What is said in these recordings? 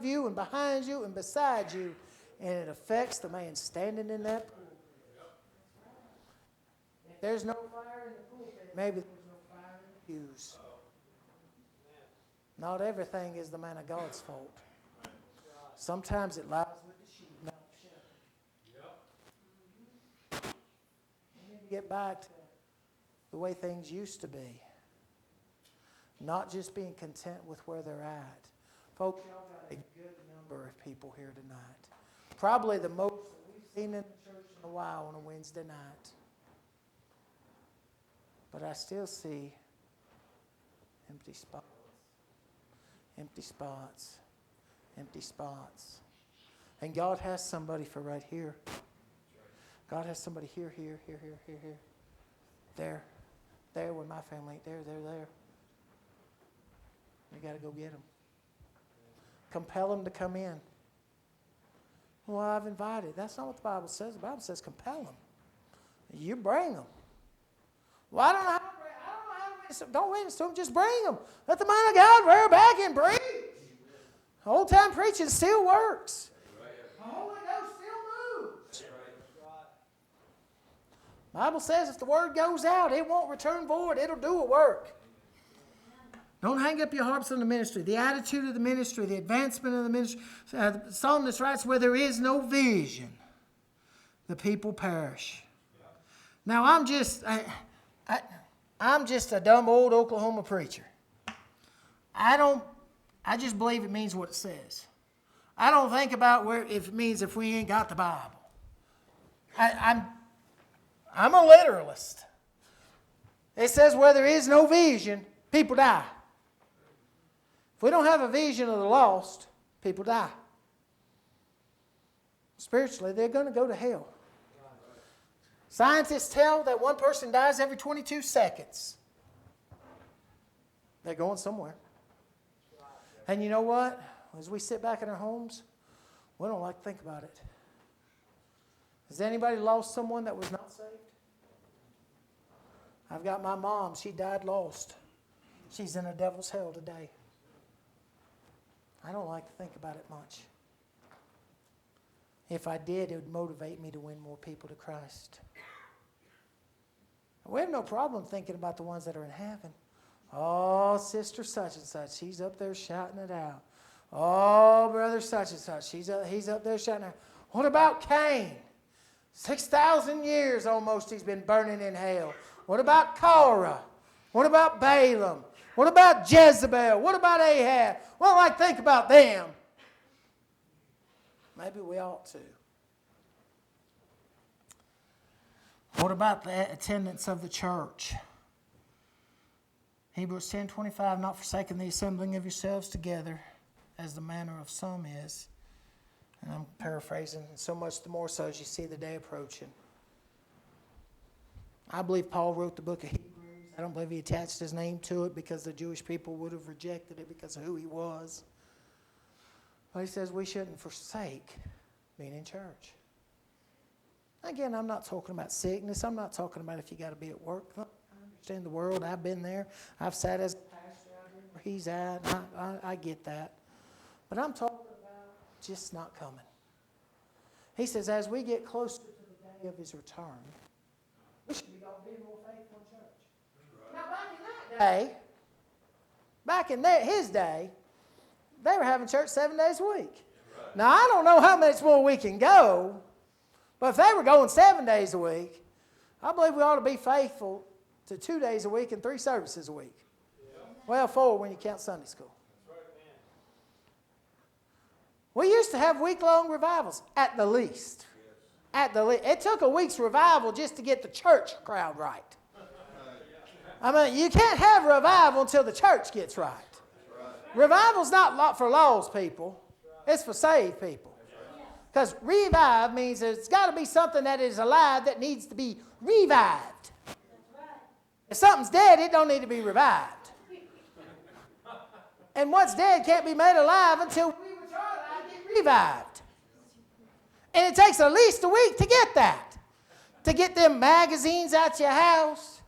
of you and behind you and beside you, and it affects the man standing in that pool. If there's no fire in the pool, maybe there's no fire in the pews. Not everything is the man of God's fault. Sometimes it lies with the sheep, not the shepherd. We need to get back to the way things used to be. Not just being content with where they're at. Folks, y'all got a good number of people here tonight. Probably the most that we've seen in the church in a while on a Wednesday night. But I still see empty spots. Empty spots. Empty spots. And God has somebody for right here. God has somebody here. There with my family. There. We got to go get them. Compel them to come in. Well, I've invited. That's not what the Bible says. The Bible says compel them. You bring them. Well, I don't know how to witness them. Don't witness to them. Just bring them. Let the man of God rear back and preach. Old time preaching still works. The Holy Ghost still moves. The Bible says if the word goes out, it won't return void. It'll do a work. Don't hang up your harps on the ministry. The attitude of the ministry, the advancement of the ministry. The psalmist writes, where there is no vision, the people perish. Now, I'm just a dumb old Oklahoma preacher. I just believe it means what it says. I don't think about if it means if we ain't got the Bible. I'm a literalist. It says where there is no vision, people die. If we don't have a vision of the lost, people die. Spiritually, they're going to go to hell. Scientists tell that one person dies every 22 seconds. They're going somewhere. And you know what? As we sit back in our homes, we don't like to think about it. Has anybody lost someone that was not saved? I've got my mom. She died lost. She's in a devil's hell today. I don't like to think about it much. If I did, it would motivate me to win more people to Christ. We have no problem thinking about the ones that are in heaven. Oh, sister such and such, he's up there shouting it out. Oh, brother such and such, he's up there shouting it out. What about Cain? 6,000 years almost he's been burning in hell. What about Korah? What about Balaam? What about Jezebel? What about Ahab? Well, I think about them. Maybe we ought to. What about the attendance of the church? Hebrews 10:25, not forsaking the assembling of yourselves together, as the manner of some is. And I'm paraphrasing, so much the more so as you see the day approaching. I believe Paul wrote the book of Hebrews. I don't believe he attached his name to it because the Jewish people would have rejected it because of who he was. But he says we shouldn't forsake being in church. Again, I'm not talking about sickness. I'm not talking about if you got to be at work. I understand the world. I've been there. I've sat as a pastor out here where he's at. I get that. But I'm talking about just not coming. He says as we get closer to the day of his return, we should be being more faithful in church. Now, back in his day, they were having church 7 days a week. Now, I don't know how much more we can go, but if they were going 7 days a week, I believe we ought to be faithful to 2 days a week and 3 services a week. Well, 4 when you count Sunday school. We used to have week-long revivals, at the least. At the least. It took a week's revival just to get the church crowd right. I mean, you can't have revival until the church gets right. Revival's not for lost people. It's for saved people. Because revive means it's got to be something that is alive that needs to be revived. If something's dead, it don't need to be revived. And what's dead can't be made alive until we which are alive get revived. And it takes at least a week to get that. To get them magazines out your house.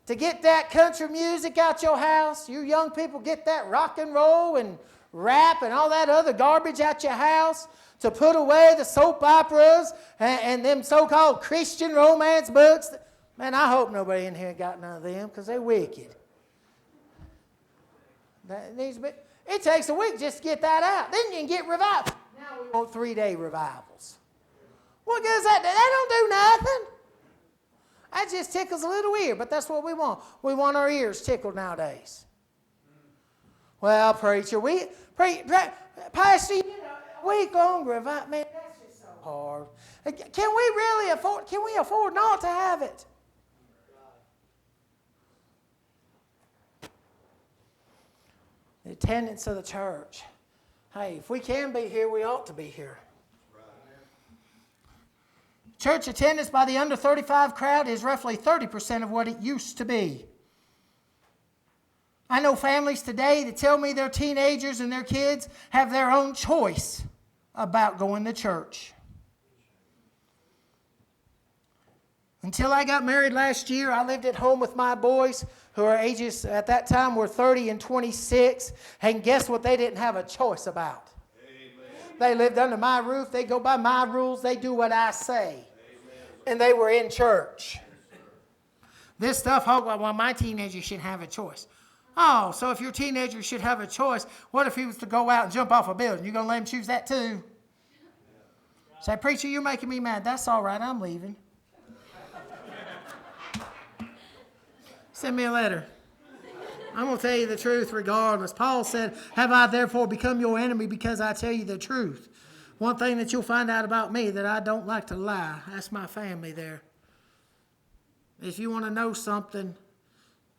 To get that country music out your house. You young people get that rock and roll and rap and all that other garbage out your house, to put away the soap operas and them so-called Christian romance books. Man, I hope nobody in here got none of them because they're wicked. It takes a week just to get that out. Then you can get revival. Now we want 3-day revivals. What good is that? That don't do nothing. That just tickles a little ear, but that's what we want. We want our ears tickled nowadays. Well, preacher, Pastor, a week-long revival, man, that's just so hard. Can we afford not to have it? The attendance of the church. Hey, if we can be here, we ought to be here. Church attendance by the under 35 crowd is roughly 30% of what it used to be. I know families today that tell me their teenagers and their kids have their own choice about going to church. Until I got married last year, I lived at home with my boys who are ages at that time were 30 and 26. And guess what they didn't have a choice about? Amen. They lived under my roof. They go by my rules. They do what I say. Amen. And they were in church. This stuff, well, my teenager should have a choice. Oh, so if your teenager should have a choice, what if he was to go out and jump off a building? You going to let him choose that too? Say, preacher, you're making me mad. That's all right. I'm leaving. Send me a letter. I'm going to tell you the truth regardless. Paul said, have I therefore become your enemy because I tell you the truth? One thing that you'll find out about me, that I don't like to lie. That's my family there. If you want to know something,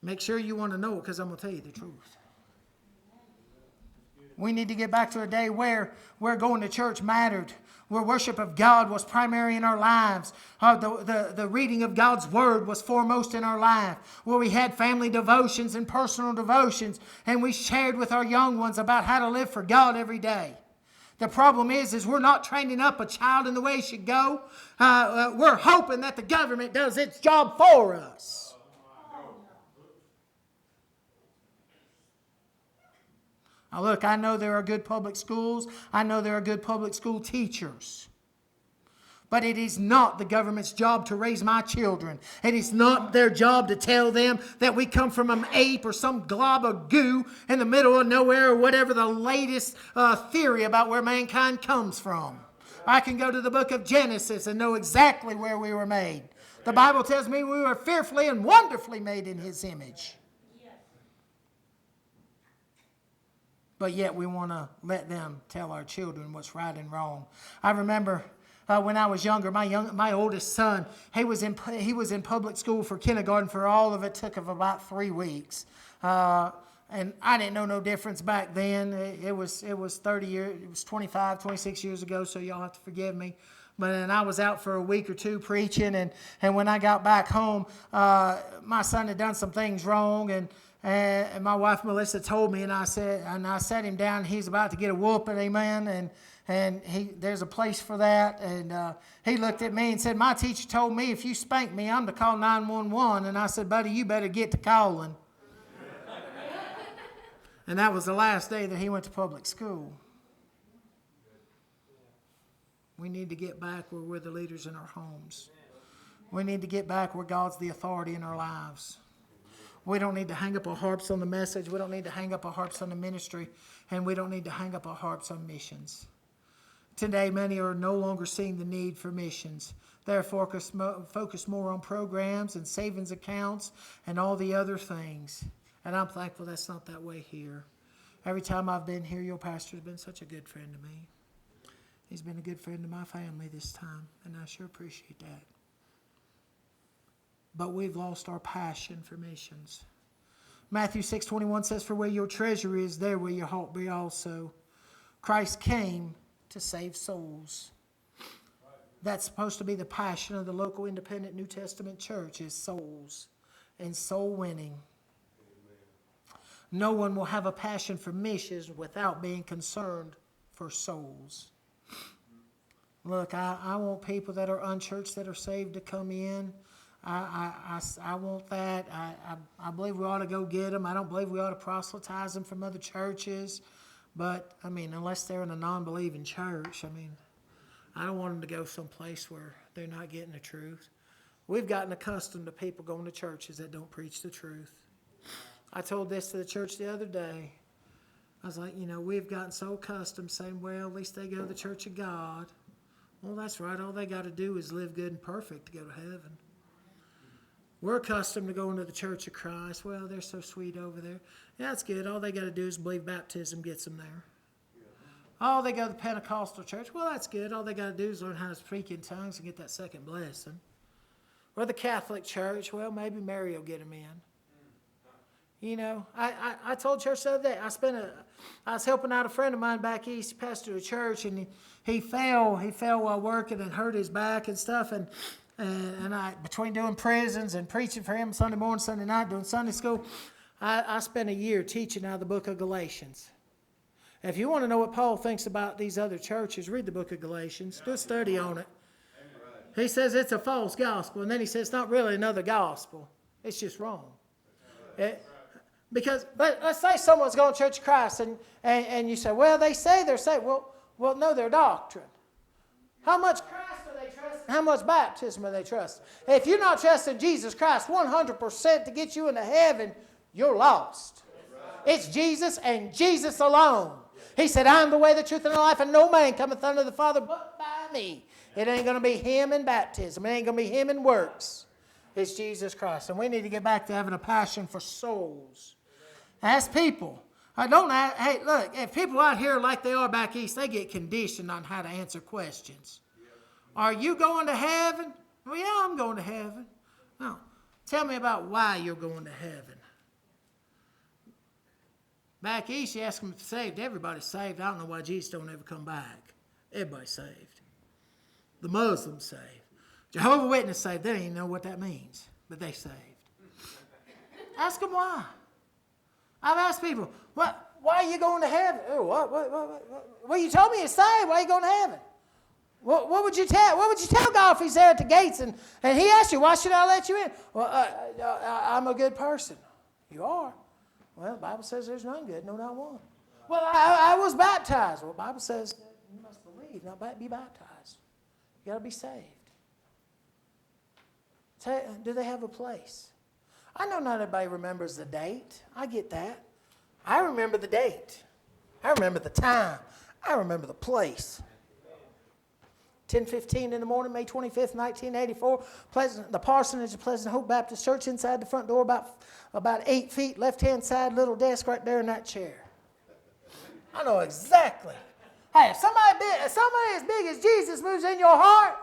make sure you want to know it, because I'm going to tell you the truth. We need to get back to a day where going to church mattered, where worship of God was primary in our lives. The reading of God's Word was foremost in our life, where we had family devotions and personal devotions, and we shared with our young ones about how to live for God every day. The problem is we're not training up a child in the way he should go. We're hoping that the government does its job for us. Now look, I know there are good public schools. I know there are good public school teachers. But it is not the government's job to raise my children. It is not their job to tell them that we come from an ape or some glob of goo in the middle of nowhere, or whatever the latest theory about where mankind comes from. I can go to the book of Genesis and know exactly where we were made. The Bible tells me we were fearfully and wonderfully made in His image. But yet we want to let them tell our children what's right and wrong. I remember when I was younger, my oldest son, he was in public school for kindergarten for all of it took of about 3 weeks. And I didn't know no difference back then. It was 30 years, it was 25, 26 years ago, so y'all have to forgive me. But then I was out for a week or two preaching, and when I got back home, my son had done some things wrong, and my wife Melissa told me, and I sat him down. He's about to get a whooping, amen. And there's a place for that. And he looked at me and said, "My teacher told me if you spank me, I'm to call 911." And I said, "Buddy, you better get to calling." And that was the last day that he went to public school. We need to get back where we're the leaders in our homes. We need to get back where God's the authority in our lives. We don't need to hang up our harps on the message. We don't need to hang up our harps on the ministry. And we don't need to hang up our harps on missions. Today, many are no longer seeing the need for missions. They're focused more on programs and savings accounts and all the other things. And I'm thankful that's not that way here. Every time I've been here, your pastor's been such a good friend to me. He's been a good friend to my family this time, and I sure appreciate that. But we've lost our passion for missions. Matthew 6:21 says, "For where your treasure is, there will your heart be also." Christ came to save souls. That's supposed to be the passion of the local independent New Testament church, is souls and soul winning. No one will have a passion for missions without being concerned for souls. Look, I want people that are unchurched, that are saved, to come in. I want that. I believe we ought to go get them. I don't believe we ought to proselytize them from other churches. But, I mean, unless they're in a non-believing church, I mean, I don't want them to go someplace where they're not getting the truth. We've gotten accustomed to people going to churches that don't preach the truth. I told this to the church the other day. I was like, we've gotten so accustomed saying, well, at least they go to the church of God. Well, that's right. All they got to do is live good and perfect to go to heaven. We're accustomed to going to the Church of Christ. Well, they're so sweet over there. Yeah, that's good. All they got to do is believe baptism gets them there. Oh, they go to the Pentecostal church. Well, that's good. All they got to do is learn how to speak in tongues and get that second blessing. Or the Catholic church. Well, maybe Mary will get them in. I told church the other day, I was helping out a friend of mine back east, he pastored a church, and he fell while working and hurt his back and stuff, and I, between doing prisons and preaching for him Sunday morning, Sunday night, doing Sunday school, I spent a year teaching out of the book of Galatians. If you want to know what Paul thinks about these other churches, read the book of Galatians. Do a study on it. He says it's a false gospel, and then he says it's not really another gospel. It's just wrong. Because let's say someone's going to Church of Christ, and you say, well, they say they're saved. Well, no, their doctrine. How much Christ do they trust? How much baptism do they trust? If you're not trusting Jesus Christ 100% to get you into heaven, you're lost. It's Jesus and Jesus alone. He said, I am the way, the truth, and the life, and no man cometh unto the Father but by me. It ain't going to be him in baptism. It ain't going to be him in works. It's Jesus Christ. And we need to get back to having a passion for souls. As people. Hey, look, if people out here like they are back east, they get conditioned on how to answer questions. Are you going to heaven? Well, yeah, I'm going to heaven. No. Tell me about why you're going to heaven. Back east, you ask them if they're saved. Everybody's saved. I don't know why Jesus don't ever come back. Everybody's saved. The Muslims saved. Jehovah's Witness saved. They don't even know what that means, but they saved. Ask them why. I've asked people, why are you going to heaven? Oh, what? Well, you told me you're saved. Why are you going to heaven? What would you tell God if he's there at the gates and he asked you, why should I let you in? Well, I'm a good person. You are. Well, the Bible says there's none good, no, not one. Well, I was baptized. Well, the Bible says you must believe, not be baptized. You got to be saved. Do they have a place? I know not everybody remembers the date. I get that. I remember the date. I remember the time. I remember the place. 10:15 in the morning, May 25th, 1984. The parsonage of Pleasant Hope Baptist Church, inside the front door, about 8 feet, left-hand side, little desk right there in that chair. I know exactly. Hey, if somebody as big as Jesus moves in your heart,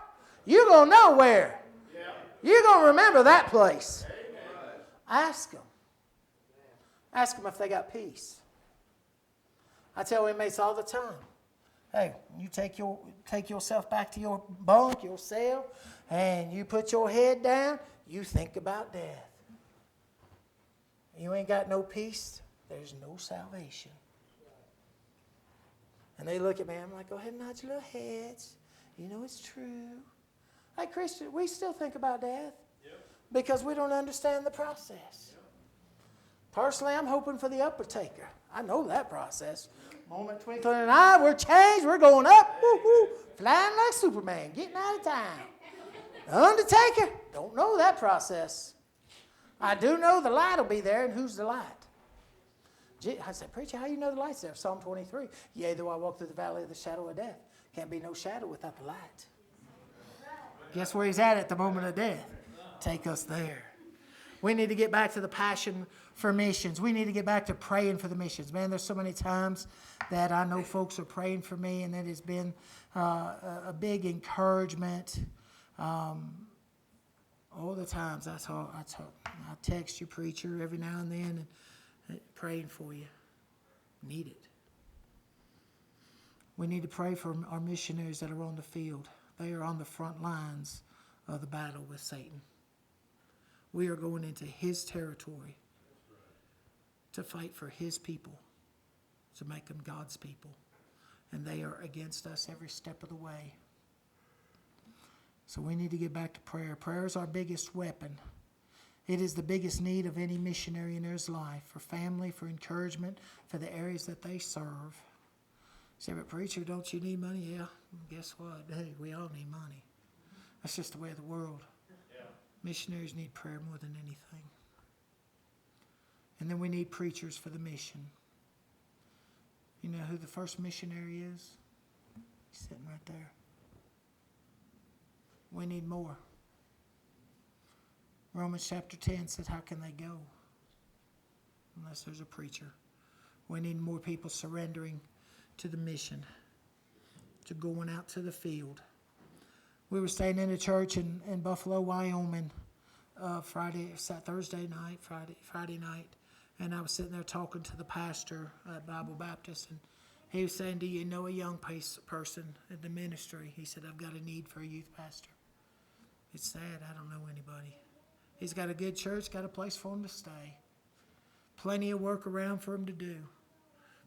you're going to know where. You're going to remember that place. Ask them. Ask them if they got peace. I tell inmates all the time, hey, you take yourself back to your bunk, your cell, and you put your head down, you think about death. You ain't got no peace, there's no salvation. And they look at me, I'm like, go ahead and nod your little heads. You know it's true. Hey, Christian, we still think about death because we don't understand the process. Personally, I'm hoping for the upper taker. I know that process. Moment twinkling an eye, we're changed, we're going up, woo-hoo, flying like Superman, getting out of time. The Undertaker, don't know that process. I do know the light will be there, and who's the light? I said, preacher, how do you know the light's there? Psalm 23. Yea, though I walk through the valley of the shadow of death, can't be no shadow without the light. Guess where he's at the moment of death? Take us there. We need to get back to the passion for missions. We need to get back to praying for the missions. Man, there's so many times that I know folks are praying for me, and it has been a big encouragement. All the times I text you, preacher, every now and then, and praying for you. Need it. We need to pray for our missionaries that are on the field. They are on the front lines of the battle with Satan. We are going into his territory to fight for his people, to make them God's people. And they are against us every step of the way. So we need to get back to prayer. Prayer is our biggest weapon. It is the biggest need of any missionary in their life, for family, for encouragement, for the areas that they serve. Say, but preacher, don't you need money? Yeah. Guess what? Hey, we all need money. That's just the way of the world. Yeah. Missionaries need prayer more than anything. And then we need preachers for the mission. You know who the first missionary is? He's sitting right there. We need more. Romans chapter 10 said, how can they go unless there's a preacher? We need more people surrendering to the mission, to going out to the field. We were staying in a church in Buffalo, Wyoming, Friday night, and I was sitting there talking to the pastor at Bible Baptist, and he was saying, do you know a young person in the ministry? He said, I've got a need for a youth pastor. It's sad, I don't know anybody. He's got a good church, got a place for him to stay. Plenty of work around for him to do.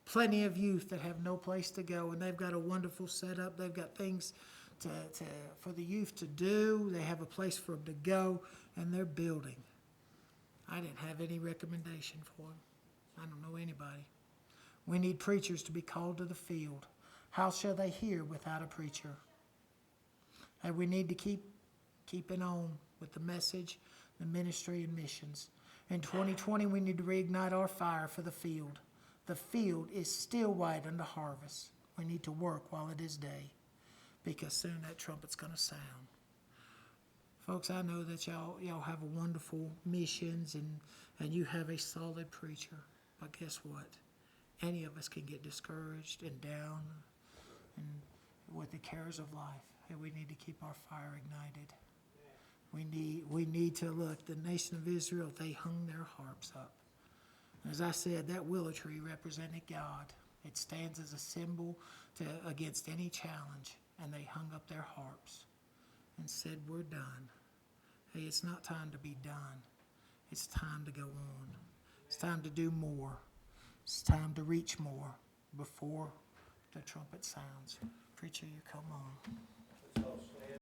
Plenty of youth that have no place to go, and they've got a wonderful setup. They've got things for the youth to do. They have a place for them to go, and they're building. I didn't have any recommendation for them. I don't know anybody. We need preachers to be called to the field. How shall they hear without a preacher? And we need to keep it on with the message, the ministry, and missions. In 2020, we need to reignite our fire for the field. The field is still white unto harvest. We need to work while it is day, because soon that trumpet's going to sound. Folks, I know that y'all have a wonderful missions and you have a solid preacher. But guess what? Any of us can get discouraged and down and with the cares of life. And we need to keep our fire ignited. We need to look. The nation of Israel, they hung their harps up. As I said, that willow tree represented God. It stands as a symbol against any challenge. And they hung up their harps and said, we're done. Hey, it's not time to be done. It's time to go on. It's time to do more. It's time to reach more before the trumpet sounds. Preacher, you come on.